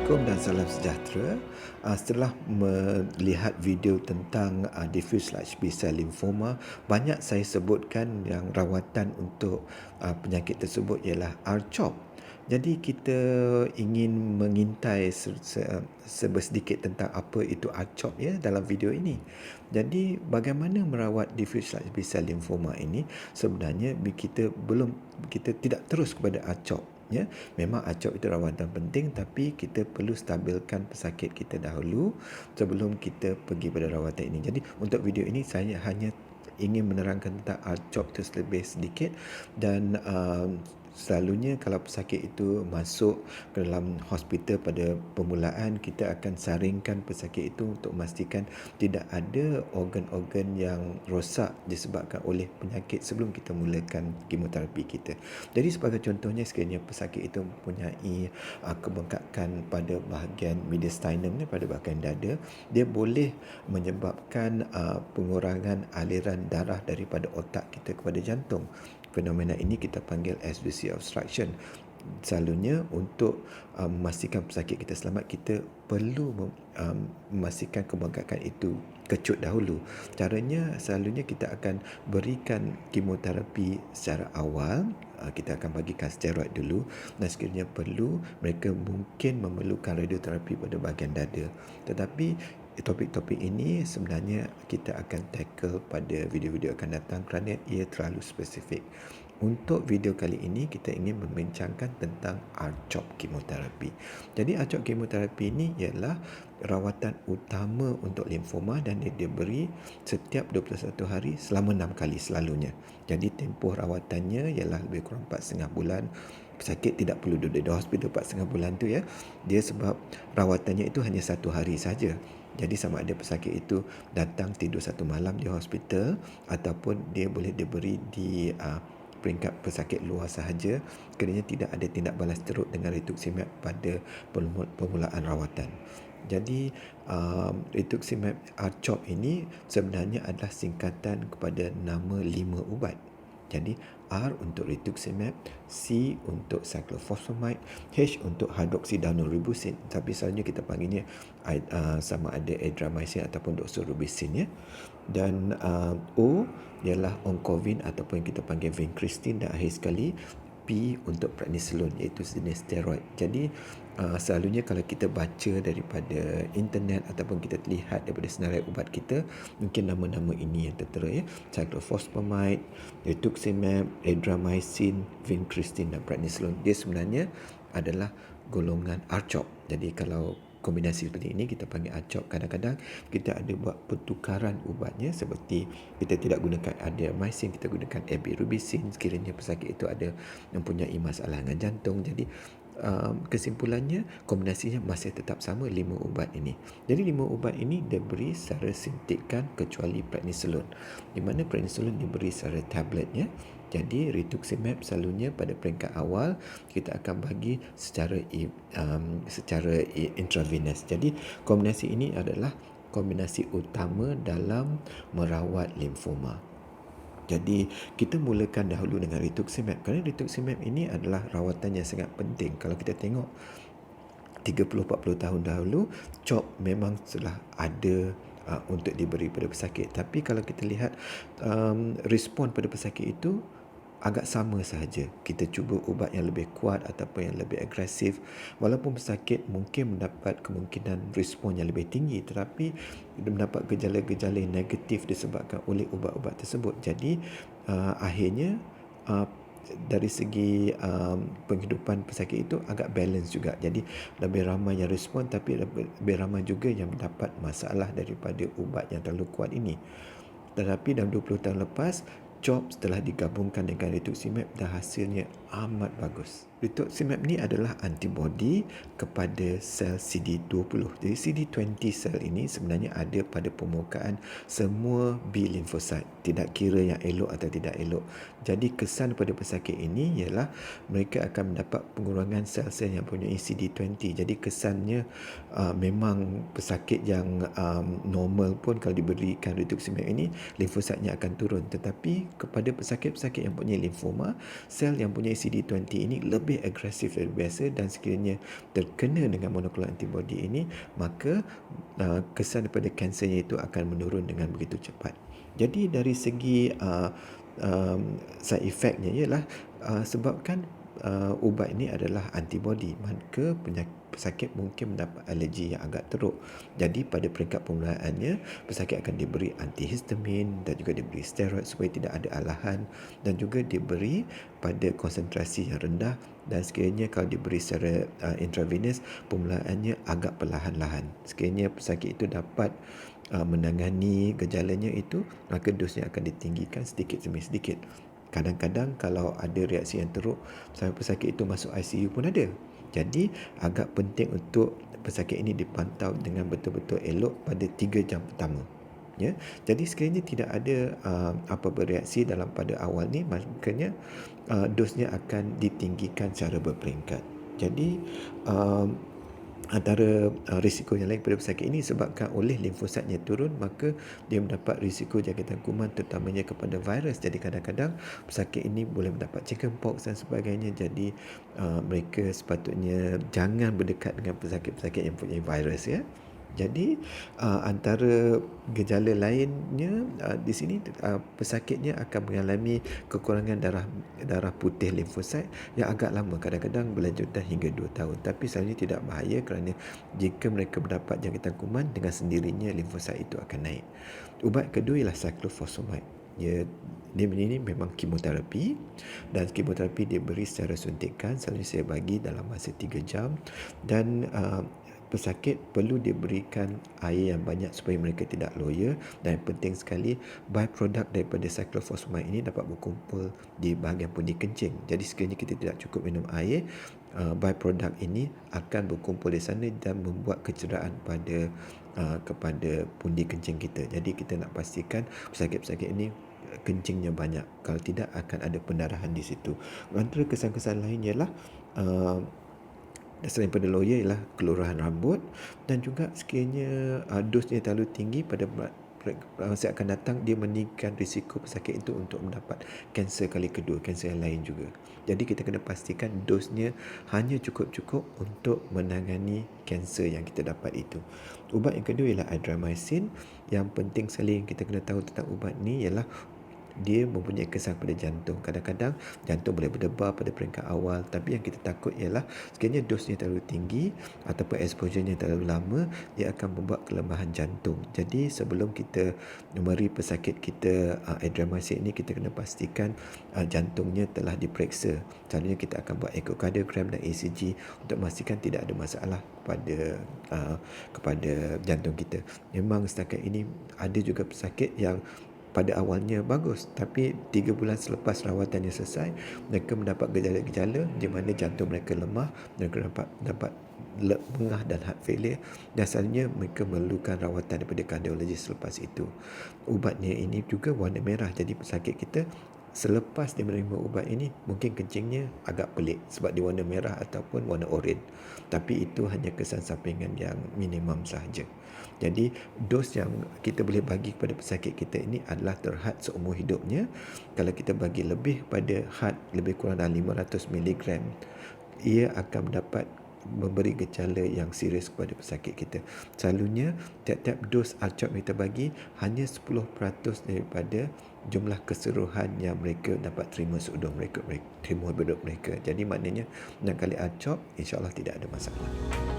Assalamualaikum dan salam sejahtera. Setelah melihat video tentang diffuse large B-cell lymphoma, banyak saya sebutkan yang rawatan untuk penyakit tersebut ialah R-CHOP. Jadi kita ingin mengintai sebersedikit tentang apa itu R-CHOP ya dalam video ini. Jadi bagaimana merawat diffuse large B-cell lymphoma ini? Sebenarnya kita tidak terus kepada R-CHOP. Ya, memang ACOP itu rawatan penting, tapi kita perlu stabilkan pesakit kita dahulu sebelum kita pergi pada rawatan ini. Jadi untuk video ini saya hanya ingin menerangkan tentang ACOP itu lebih sedikit dan selalunya kalau pesakit itu masuk ke dalam hospital pada permulaan, kita akan saringkan pesakit itu untuk memastikan tidak ada organ-organ yang rosak disebabkan oleh penyakit sebelum kita mulakan kemoterapi kita. Jadi sebagai contohnya, sekiranya pesakit itu mempunyai kebengkakan pada bahagian mediastinum ni, pada bahagian dada, dia boleh menyebabkan pengurangan aliran darah daripada otak kita kepada jantung. Fenomena ini kita panggil SVC obstruction. Selalunya untuk memastikan pesakit kita selamat, kita perlu memastikan kebengkakan itu kecut dahulu. Caranya selalunya kita akan berikan kemoterapi secara awal. Kita akan bagikan steroid dulu, dan sekiranya perlu, mereka mungkin memerlukan radioterapi pada bahagian dada. Tetapi topik-topik ini sebenarnya kita akan tackle pada video-video akan datang kerana ia terlalu spesifik. Untuk video kali ini kita ingin membincangkan tentang R-CHOP kemoterapi. Jadi R-CHOP kemoterapi ini ialah rawatan utama untuk limfoma dan dia diberi setiap 21 hari selama 6 kali selalunya. Jadi tempoh rawatannya ialah lebih kurang 4,5 bulan. Pesakit tidak perlu duduk di hospital 4,5 bulan tu ya. Dia sebab rawatannya itu hanya 1 hari saja. Jadi sama ada pesakit itu datang tidur 1 malam di hospital ataupun dia boleh diberi di peringkat pesakit luar sahaja kerana tidak ada tindak balas teruk dengan rituximab pada permulaan rawatan. Jadi rituximab R-CHOP ini sebenarnya adalah singkatan kepada nama 5 ubat. Jadi R untuk rituximab, C untuk cyclophosphamide, H untuk hydroxydonorubicin, tapi selalunya kita panggilnya sama ada adriamycin ataupun doxorubicin ya. Dan O ialah oncovin ataupun kita panggil vincristine, dan akhir sekali P untuk prednisolone iaitu jenis steroid. Jadi selalunya kalau kita baca daripada internet ataupun kita lihat daripada senarai ubat kita, mungkin nama-nama ini yang tertera ya: cyclophosphamide, rituximab, adriamycin, vincristine dan prednisolone. Dia sebenarnya adalah golongan R-CHOP. Jadi kalau kombinasi seperti ini kita panggil R-CHOP. Kadang-kadang kita ada buat pertukaran ubatnya, seperti kita tidak gunakan adriamycin, kita gunakan abirubicin sekiranya pesakit itu ada mempunyai masalah dengan jantung. Jadi kesimpulannya, kombinasinya masih tetap sama 5 ubat ini. Jadi 5 ubat ini diberi secara suntikan kecuali prednisolone, di mana prednisolone diberi secara tabletnya. Jadi rituximab selalunya pada peringkat awal kita akan bagi secara intravenous. Jadi kombinasi ini adalah kombinasi utama dalam merawat limfoma. Jadi kita mulakan dahulu dengan rituximab, kerana rituximab ini adalah rawatan yang sangat penting. Kalau kita tengok 30-40 tahun dahulu, CHOP memang telah ada untuk diberi pada pesakit. Tapi kalau kita lihat respon pada pesakit itu agak sama sahaja. Kita cuba ubat yang lebih kuat ataupun yang lebih agresif, walaupun pesakit mungkin mendapat kemungkinan respon yang lebih tinggi, tetapi dia mendapat gejala-gejala yang negatif disebabkan oleh ubat-ubat tersebut. Jadi akhirnya dari segi penghidupan pesakit itu agak balance juga. Jadi lebih ramai yang respon, tapi lebih ramai juga yang mendapat masalah daripada ubat yang terlalu kuat ini. Tetapi dalam 20 tahun lepas, CHOP setelah digabungkan dengan rituximab dan hasilnya amat bagus. Rituximab ni adalah antibody kepada sel CD20. Jadi CD20 sel ini sebenarnya ada pada permukaan semua B lymphocyte, tidak kira yang elok atau tidak elok. Jadi kesan pada pesakit ini ialah mereka akan mendapat pengurangan sel-sel yang punya CD20. Jadi kesannya memang pesakit yang normal pun kalau diberikan rituximab ini, limfositnya akan turun. Tetapi kepada pesakit-pesakit yang punya limfoma, sel yang punya CD20 ini lebih lebih agresif dari biasa dan sekiranya terkena dengan monoklonal antibody ini, maka kesan daripada kansernya itu akan menurun dengan begitu cepat. Jadi dari segi side effectnya ialah sebabkan ubat ini adalah antibody, maka pesakit mungkin mendapat alergi yang agak teruk. Jadi pada peringkat permulaannya, pesakit akan diberi antihistamin dan juga diberi steroid supaya tidak ada alahan, dan juga diberi pada konsentrasi yang rendah, dan sekiranya kalau diberi secara intravenous, permulaannya agak perlahan-lahan. Sekiranya pesakit itu dapat menangani gejalanya itu, maka dosnya akan ditinggikan sedikit demi sedikit. Kadang-kadang kalau ada reaksi yang teruk sampai pesakit itu masuk ICU pun ada. Jadi agak penting untuk pesakit ini dipantau dengan betul-betul elok pada 3 jam pertama. Ya. Jadi sekiranya tidak ada apa bereaksi dalam pada awal ni, makanya dosnya akan ditinggikan secara berperingkat. Jadi antara risiko yang lain pada pesakit ini sebabkan oleh limfositnya turun, maka dia mendapat risiko jangkitan kuman terutamanya kepada virus. Jadi kadang-kadang pesakit ini boleh mendapat chickenpox dan sebagainya. Jadi mereka sepatutnya jangan berdekat dengan pesakit-pesakit yang mempunyai virus, ya. Jadi antara gejala lainnya di sini pesakitnya akan mengalami kekurangan darah putih limfosit yang agak lama, kadang-kadang berlanjutan hingga 2 tahun. Tapi selalunya tidak bahaya kerana jika mereka mendapat jangkitan kuman, dengan sendirinya limfosit itu akan naik. Ubat kedua ialah cyclophosphamide. Dia ini memang kemoterapi, dan kemoterapi diberi secara suntikan. Selalunya saya bagi dalam masa 3 jam, dan pesakit perlu diberikan air yang banyak supaya mereka tidak loya, dan yang penting sekali byproduct daripada cyclophosphamide ini dapat berkumpul di bahagian pundi kencing. Jadi sekiranya kita tidak cukup minum air, byproduct ini akan berkumpul di sana dan membuat kecederaan kepada pundi kencing kita. Jadi kita nak pastikan pesakit-pesakit ini kencingnya banyak, kalau tidak akan ada pendarahan di situ. Antara kesan-kesan lain ialah selain pada loya ialah kelurahan rambut, dan juga sekiranya dosnya terlalu tinggi pada masa akan datang, dia meningkatkan risiko pesakit itu untuk mendapat kanser kali kedua, kanser yang lain juga. Jadi kita kena pastikan dosnya hanya cukup-cukup untuk menangani kanser yang kita dapat itu. Ubat yang kedua ialah adriamycin. Yang penting sekali yang kita kena tahu tentang ubat ni ialah dia mempunyai kesan pada jantung. Kadang-kadang jantung boleh berdebar pada peringkat awal, tapi yang kita takut ialah sekiranya dosnya terlalu tinggi ataupun exposure-nya terlalu lama, dia akan membuat kelemahan jantung. Jadi sebelum kita memberi pesakit kita adriamycin ini, kita kena pastikan jantungnya telah diperiksa. Selalunya kita akan buat echocardiogram dan ECG untuk memastikan tidak ada masalah kepada jantung kita. Memang setakat ini ada juga pesakit yang pada awalnya bagus, tapi 3 bulan selepas rawatannya selesai, mereka mendapat gejala-gejala di mana jantung mereka lemah, mereka dapat lengah dan heart failure, dan selalunya mereka memerlukan rawatan daripada kardiologis selepas itu. Ubatnya ini juga warna merah, jadi pesakit kita selepas dia menerima ubat ini, mungkin kencingnya agak pelik sebab dia warna merah ataupun warna oranye. Tapi itu hanya kesan sampingan yang minimum sahaja. Jadi dos yang kita boleh bagi kepada pesakit kita ini adalah terhad seumur hidupnya. Kalau kita bagi lebih pada had lebih kurang dalam 500 mg, ia akan mendapat memberi gejala yang serius kepada pesakit kita. Selalunya tiap-tiap dos ARCHOP kita bagi hanya 10% daripada jumlah keseluruhan yang mereka dapat terima seudung mereka terima hidup mereka. Jadi maknanya 6 kali ARCHOP, insya-Allah tidak ada masalah.